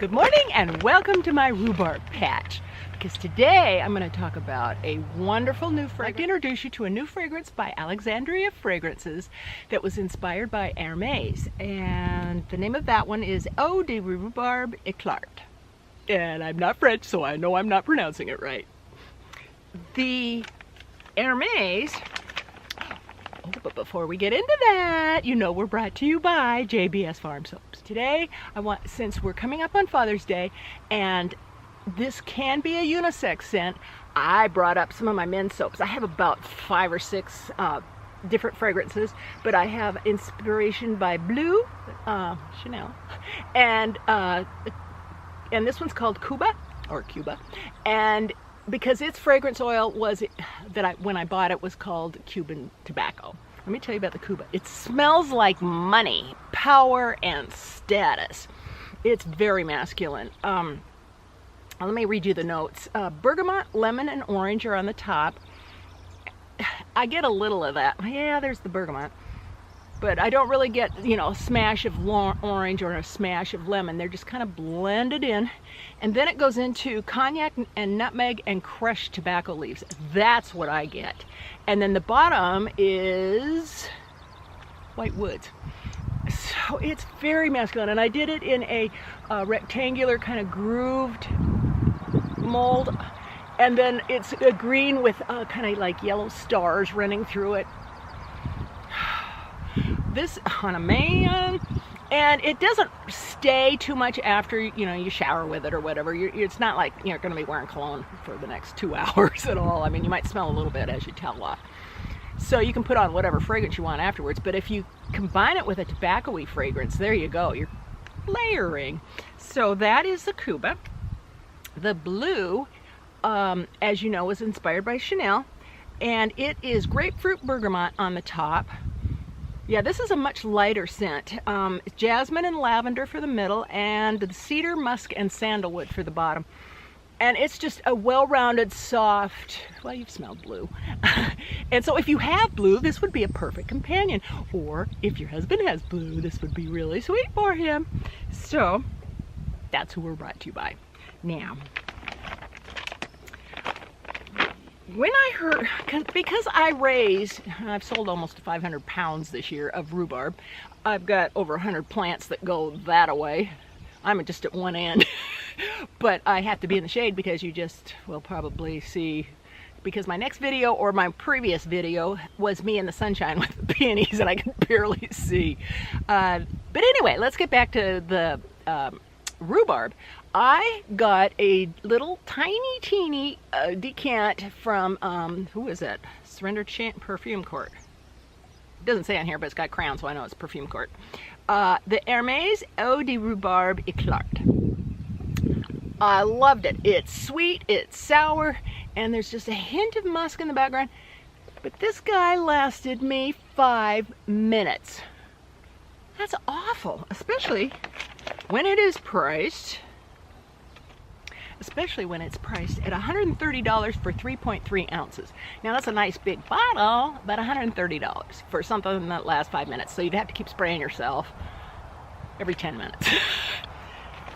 Good morning and welcome to my rhubarb patch, because today I'm going to talk about a wonderful new fragrance. I'd like to introduce you to a new fragrance by Alexandria Fragrances that was inspired by Hermes, and the name of that one is Eau de Rhubarbe Eclarte. And I'm not French, so I know I'm not pronouncing it right. The Hermes, but before we get into that, you know we're brought to you by JBS Farms soaps. Today, since we're coming up on Father's Day, and this can be a unisex scent, I brought up some of my men's soaps. I have about 5 or 6 different fragrances, but I have inspiration by Bleu, Chanel, and this one's called Cuba, and because its fragrance oil was when I bought it was called Cuban tobacco. Let me tell you about the Cuba. It smells like money, power, and status. It's very masculine. Let me read you the notes. Bergamot, lemon, and orange are on the top. I get a little of that. Yeah, there's the bergamot. But I don't really get, a smash of orange or a smash of lemon. They're just kind of blended in. And then it goes into cognac and nutmeg and crushed tobacco leaves. That's what I get. And then the bottom is white woods. So it's very masculine. And I did it in a rectangular kind of grooved mold. And then it's a green with kind of like yellow stars running through it. This on a man, and it doesn't stay too much after you shower with it or whatever. It's not like you're going to be wearing cologne for the next 2 hours at all. I mean, you might smell a little bit as you towel off. So you can put on whatever fragrance you want afterwards, but if you combine it with a tobacco-y fragrance, there you go, you're layering. So that is the Cuba. The Bleu, as you know, was inspired by Chanel, and it is grapefruit bergamot on the top. Yeah, this is a much lighter scent. Jasmine and lavender for the middle, and the cedar, musk, and sandalwood for the bottom. And it's just a well-rounded, soft, well, you've smelled Blue. And so if you have Blue, this would be a perfect companion. Or if your husband has Blue, this would be really sweet for him. So that's who we're brought to you by. Now, when I heard, because I've sold almost 500 pounds this year of rhubarb. I've got over 100 plants that go that away. I'm just at one end. But I have to be in the shade because you just will probably see, because my next video or my previous video was me in the sunshine with the peonies and I can barely see. But anyway, let's get back to the rhubarb. I got a little tiny teeny decant from, who is it? Surrender Perfume Court. It doesn't say on here, but it's got crown, so I know it's Perfume Court. The Hermes Eau de Rhubarbe Eclarte. I loved it. It's sweet, it's sour, and there's just a hint of musk in the background. But this guy lasted me 5 minutes. That's awful, especially when it is priced. Especially when it's priced at $130 for 3.3 ounces. Now that's a nice big bottle, but $130 for something that lasts 5 minutes. So you'd have to keep spraying yourself every 10 minutes.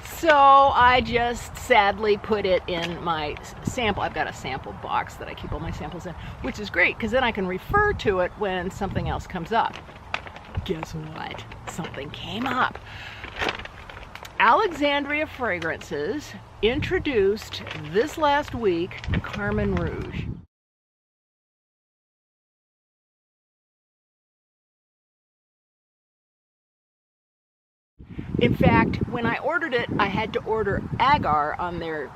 So I just sadly put it in my sample. I've got a sample box that I keep all my samples in, which is great because then I can refer to it when something else comes up. Guess what? Something came up. Alexandria Fragrances introduced this last week Carmin Rouge. In fact, when I ordered it, I had to order agar on their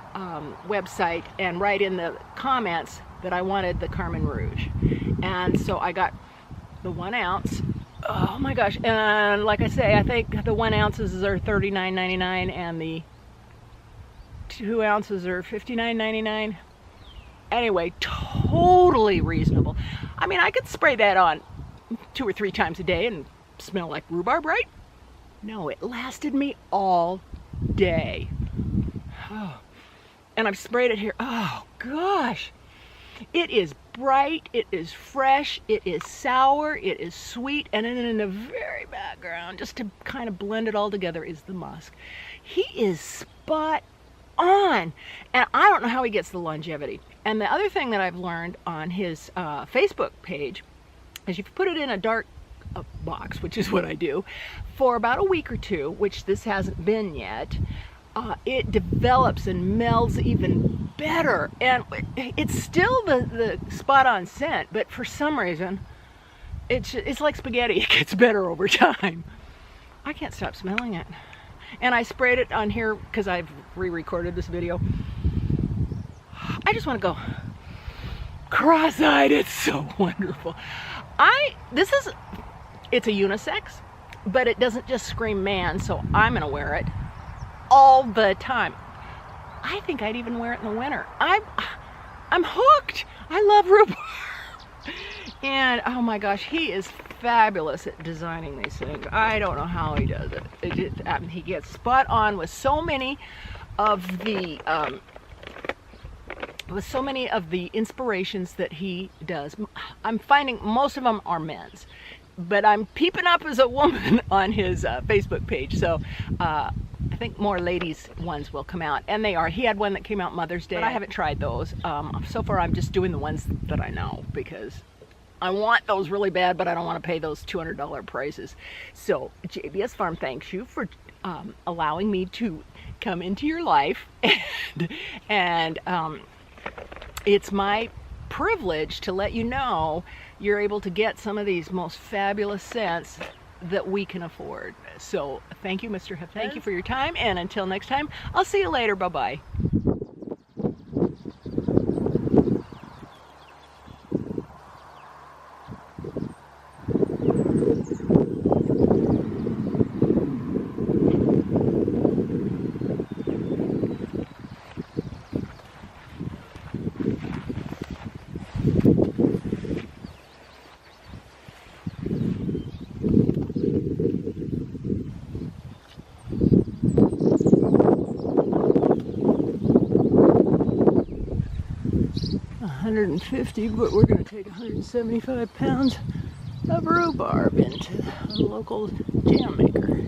website and write in the comments that I wanted the Carmin Rouge. And so I got the 1 ounce. Oh my gosh, and like I say, I think the 1 ounces are $39.99 and the 2 ounces are $59.99. Anyway, totally reasonable. I mean, I could spray that on 2 or 3 times a day and smell like rhubarb, right? No, it lasted me all day. Oh. And I've sprayed it here. Oh gosh, it is bright, it is fresh, it is sour, it is sweet, and then in the very background, just to kind of blend it all together, is the musk. He is spot on, and I don't know how he gets the longevity. And the other thing that I've learned on his Facebook page is you put it in a dark box, which is what I do, for about a week or two, which this hasn't been yet. It develops and melds even better, and it's still the spot-on scent, but for some reason it's like spaghetti. It gets better over time. I can't stop smelling it, and I sprayed it on here because I've re-recorded this video. I just want to go cross-eyed. It's so wonderful. It's a unisex, but it doesn't just scream man, so I'm gonna wear it all the time. I think I'd even wear it in the winter. I'm hooked. I love rhubarb. And oh my gosh, he is fabulous at designing these things. I don't know how he does it. He gets spot on with so many of the inspirations that he does. I'm finding most of them are men's, but I'm peeping up as a woman on his Facebook page. So I think more ladies ones will come out, and they are. He had one that came out Mother's Day, but I haven't tried those. So far I'm just doing the ones that I know, because I want those really bad, but I don't want to pay those $200 prices. So JBS Farm thanks you for allowing me to come into your life, and it's my privilege to let you know you're able to get some of these most fabulous scents that we can afford. So thank you, Mr. Hafez. Thank you for your time, and until next time, I'll see you later. Bye-bye. $150, but we're going to take 175 pounds of rhubarb into a local jam maker.